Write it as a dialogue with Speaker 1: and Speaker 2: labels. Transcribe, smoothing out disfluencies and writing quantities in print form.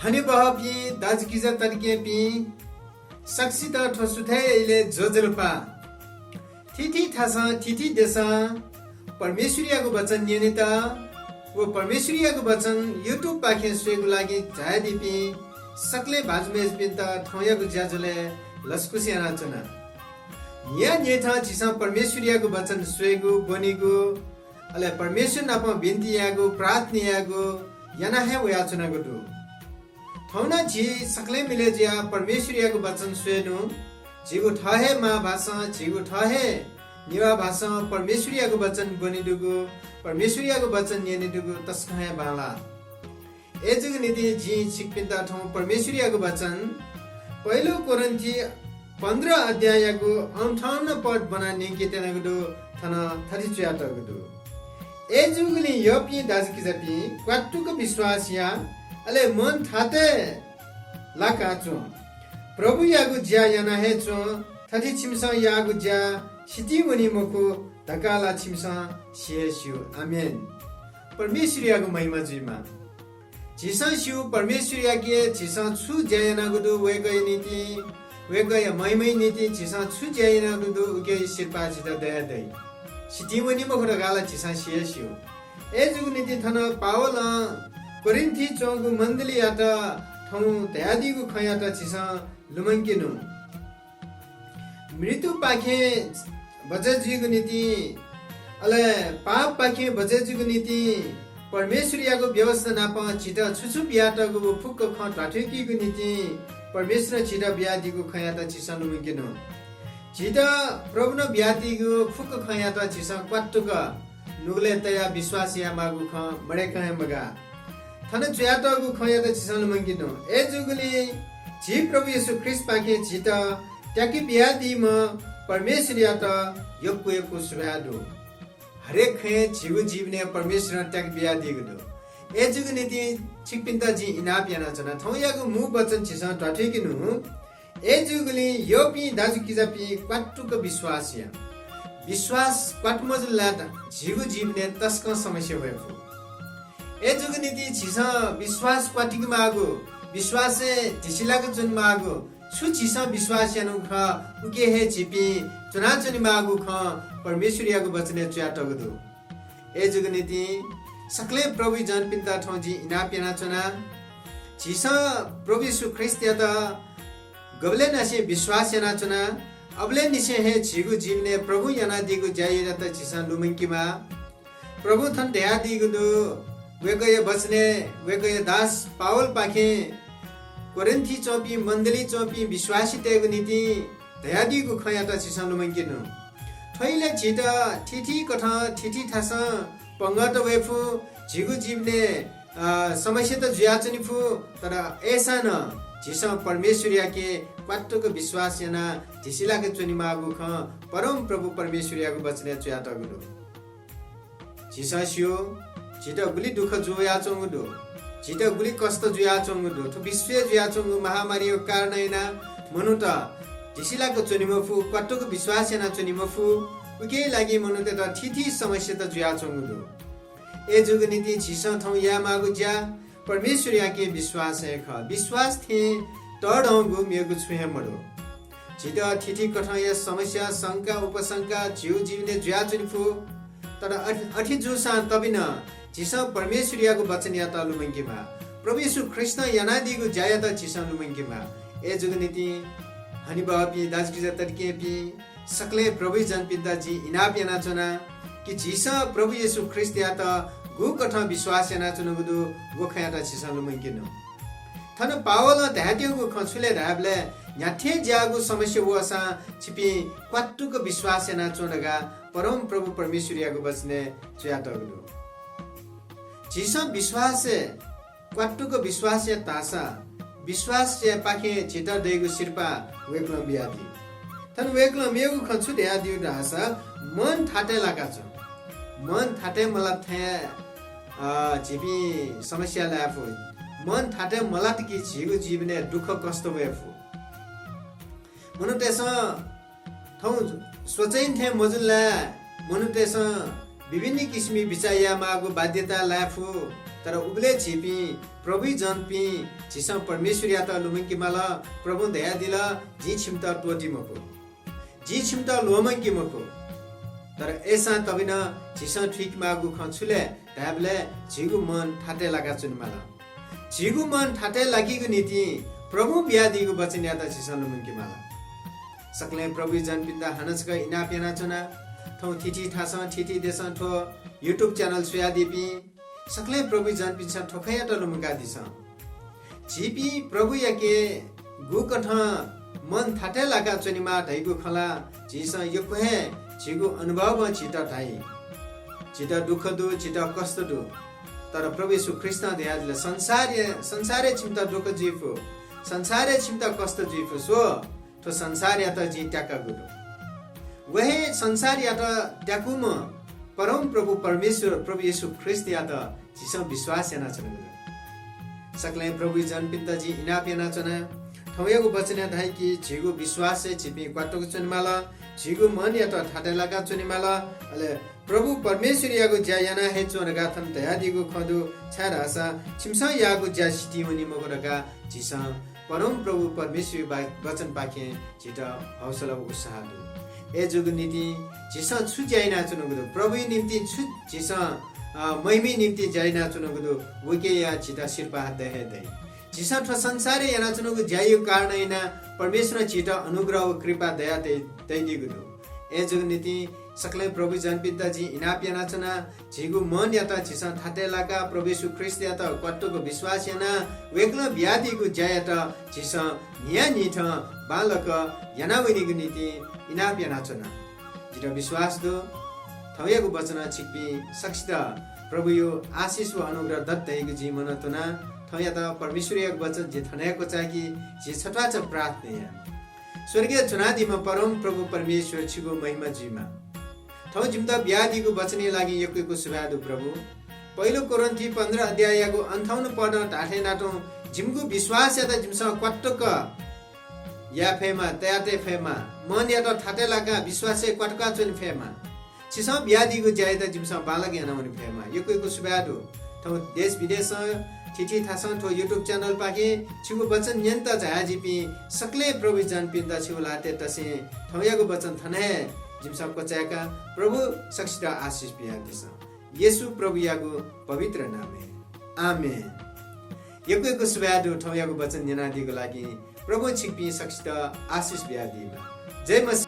Speaker 1: Honey बहपी दाजकिजा तर्के P सक्सित ठोसुथैले जोजलपा थिथि थासा थिथि देसा परमेश्वरियाको वचन नियमिता वो परमेश्वरियाको वचन युट्युब पाखे सुएको लागि झायदिपी सक्ले भाजमेज पिन्ता ठौयाको ज्याजुले लस्कुसियाना चुना या नेथा जिसा परमेश्वरियाको वचन सुएको बनेको अले परमेश्वर नापा बिन्तीयाको प्रार्थनायाको याना है वो याचना गुडु ठौना जी सक्ले मिले जिया परमेश्वरियाको वचन सुएनु जीगो ठहे मा भाषा जीगो ठहे निवा भाषा परमेश्वरियाको वचन बनिदुगु परमेश्वरियाको वचन नियनिदुगु तस्कहे बाला एजुग नीति जी सिकपिन्ता ठौ परमेश्वरियाको वचन पहिलो कोरिन्थी 15 अध्यायको 58 पद बनाने केतेनागुदु थन 32 यातगुदु एजुगली यपी दाजकिजपी क्वाटुको विश्वासिया अले मन थाते लाकाचो प्रभु यागु ज्या याना हेचो थथि छिमसा यागु ज्या सिटी वनी मको धकाला छिमसा सियस्यु आमेन परमेश्वरियागु महिमा जुइमा जिसा शिव परमेश्वरियागे जिसा छु ज्यायना गुदु वेगय नीति वेगय महिमै नीति जिसा छु ज्यायना गुदु उके सिरपा जिता दया दै सिटी वनी मको धकाला जिसा सियस्यु एजुगु नीति थन पावल कोरिन्थी चौगु मण्डली याता ठौ दयादिगु खयाता छिसा लुमंकिनु मृत्यु पाखे बजेजुगु नीति अले पाप पाखे बजेजुगु नीति परमेश्वरियाको व्यवस्था नापा छिटा छुछु बियाटागु फुक्क ख ठाठेकीगु नीति परमेश्वर छिटा बियादिगु खयाता छिसा लुमंकिनु छिटा प्रभु बियादिगु फुक्क खयाता छिसा क्वाटुक नुगले तया विश्वासिया मागु ख मडे कहे मगा थन च्याटगु खयाता छिसा लुमंकिनु ए जुगुली जी प्रभु येशू ख्रीष्ट पाखे छिटा त्याकी बियादी म परमेश्वर याता यक्को यक्को सुभादु हरेक खे जीव जीवने परमेश्वर त्याक बियादी गुदु ए जुगु नीति छिकपिन्ता जी इनाप याना छना थौयागु मु वचन छिसा टठेकिनु ए जुगुली योपी दाजु किजापी क्वाटुक विश्वासिया विश्वास क्वाटमजुला जीव जीवने तस्क समस्या भएको ए जुगु नीति छिसा विश्वास क्वाटिक मागु विश्वासे ढिसिलाको जुन मागु छु छिसा विश्वास यानु ख उके हे छिपी चुनाचुनी मागु ख परमेश्वरियाको वचन च्याटगु दु ए जुगु नीति सकले प्रभु जन पिता ठौ जी इनापिना चुना छिसा प्रभु यीशु ख्रीष्ट याता गबले नसे विश्वास याना चुना अबले निसे हे छिगु जीवने प्रभु याना दिगु जाय त छिसा लुमंकीमा प्रभु थन दया दिगु दु वेगय बचने वेगय दास पावल पाखे कोरिन्थी चौपी मण्डली चौपी विश्वासी तेगु नीति दयादिगु खयाता छिसा लुमंकिनु थैले छिटा ठिठी कथा ठिठी थास पंगत वेफु झिगु जीवने समस्या त जुयाचनी फु तर ऐसा न झिसा परमेश्वरियाके क्वाटुको विश्वास याना झिसिलाके चुनी मागु ख परम प्रभु परमेश्वरियाको वचन च्याता गुदु झिसा सियो छिटा गुली दुख जुया चंगुदु छिटा गुली कष्ट जुया चंगुदु तो विश्व जुया चंगु महामारीको कारण हैन मनुता झिसिलाको चुनिमफु क्वाटुको विश्वास याना चुनिमफु उके लागि मनुते त ठिठी समस्या त जुया चंगुदु ए जुग नीति झिसा थौ या मागु ज्या परमेश्वरियाके विश्वास है ख विश्वास थे तडंगु मेगु छुहे मडो छिटा ठिठी कथा या समस्या शंका उपशंका जीव जीवने जुया चुनिफु तर अठी जुसा तबिन झिसा परमेश्वरियाको वचन याता लुमंकीमा प्रभु यीशु ख्रीष्ट यानादिगु जायता झिसा लुमंकीमा ए जुग नीति हनी बापी दाजकिजा तर्केपी सकले प्रभु जन पिता जी इनाप याना चना कि झिसा प्रभु यीशु ख्रीष्ट याता गु कथा विश्वास याना चुनुगुदु गोखयाता झिसा लुमंकिनु थन पावल धाट्यगु खछुले धाबले न्याथे ज्यागु समस्या वसा छिपी क्वाटुको विश्वास याना चुनगा परम प्रभु परमेश्वरियाको वचने च्याटगु झिसा विश्वास क्वाटुको विश्वास या तासा विश्वास या पाखे छिटा देगु सिरपा वेक्ल बियादी तन वेक्ल मेगु खछु दया दिउ रासा मन थाटे लागा छ मन थाटे मला थे जिबी समस्या लाफु मन थाटे मला तकी झिगु जीवने दुख कष्ट भएफु मनु तेस थौ सोचैन थे मजुला मनु तेस विभिन्न किसिमी विचाया मागु बाध्यता लाफु तर उबले छिपी प्रभु जनपी झिसा परमेश्वर या त लुमंकी माला प्रभु दया दिला जी छिमता टोटी मको जी छिमता लोमंकी मको तर ऐसा तबिन झिसा ठीक मागु खछुले ताबले झिगु मन ठाटे लगा चुन माला झिगु मन ठाटे लागिगु नीति प्रभु बियादिगु बचन या त झिसा लुमंकी माला सकले प्रभु जनपिन्दा हनसका इना पेना चुना ठौ थिठी ठासा थिठी देसा ठो YouTube च्यानल सुया दिपी सकले प्रभु जनपिन्छ ठोखया त लुमका दिस झिपी प्रभु याके गु कठ मन थाटे लागा चनिमा ढैगु खला झिस यो कहे झिगु अनुभव छिटा ढाई छिटा दुख दु छिटा कष्ट दु तर प्रभु यीशु ख्रीष्ट दयाले संसारे छिमता दुख जिफु संसारे छिमता कष्ट जिफु सो तो संसार या त जी ट्याका गुरु वहे संसार या त ट्याकुम परम प्रभु परमेश्वर प्रभु यीशु ख्रीष्ट या त जिसो विश्वास याना छन गुरु सकले प्रभु जन पिता जी इनाप याना छन ठौयको वचन धाइ कि झिगु विश्वास से छिपी क्वाटको चनमाला झिगु मन या त ठाटे लगा चनमाला अले प्रभु परमेश्वर यागु ज्या याना हे चोन गाथम तयादिगु खदु छारासा छिमसा यागु ज्या सिटी हुनी मगरका जिसा परम प्रभु परमेश्वर वचन पाखे छिटा हौसला उत्साह दु ए जुग नीति जिसा छु जाइना चुनुगु प्रभु निम्ति छु जिसा महिमी निम्ति जाइना चुनुगु वके या छिटा शिरपा दे दे जिसा ठ संसारे याना चुनुगु जाइयो कारणैना परमेश्वर छिटा अनुग्रह कृपा दया दे दिगु ए जुग नीति सकले प्रभु जन पिता जी इनाप याना चना झिगु मन या त छिसा थाटे लागा प्रभु यीशु ख्रीष्ट या त क्वाटको विश्वास याना वेक्ल ब्यादिगु जय त छिसा निया निठ बालक याना वनिगु नीति इनाप याना चना जिरा विश्वास दो थवेगु वचन छिपी सक्षिता प्रभु यो आशीष व अनुग्रह दत्तैगु जीवन तना थया त परमेश्वरीय वचन जे थनेको चाकी जे छटा छ प्रार्थना स्वर्गीय चुनादीमा परम प्रभु परमेश्वर छिगु महिमा जीमा थौ जिम्दा ब्यादिगु वचने लागि यकैको सुभादु प्रभु पहिलो कोरिन्थी 15 अध्यायको 58 पद ढाठे नाटो जिमगु विश्वास या त जिमसा क्वाटक या फेमा तयाते फेमा मन या त ठाटे लागा विश्वासै क्वाटका चुन फेमा छिसा ब्यादिगु ज्याय त जिमसा बालक याना पनि फेमा यकैको सुभादु थौ देश विदेश ठिठी थासन ठो YouTube च्यानल पाके छिगु वचन नियन्ता झाजिपी सकले प्रभु जन पिन्दा छिगु लाते तसे थौयागु वचन थने जिमसा कोचाका प्रभु सक्षिता आशीष बिया दिस येशू प्रभु यागु पवित्र नामे आमेन यकैको सुभादु थौयागु वचन निनादिगु लागि प्रभु छिपी सक्षिता आशीष बिया दिमा जय मसीह।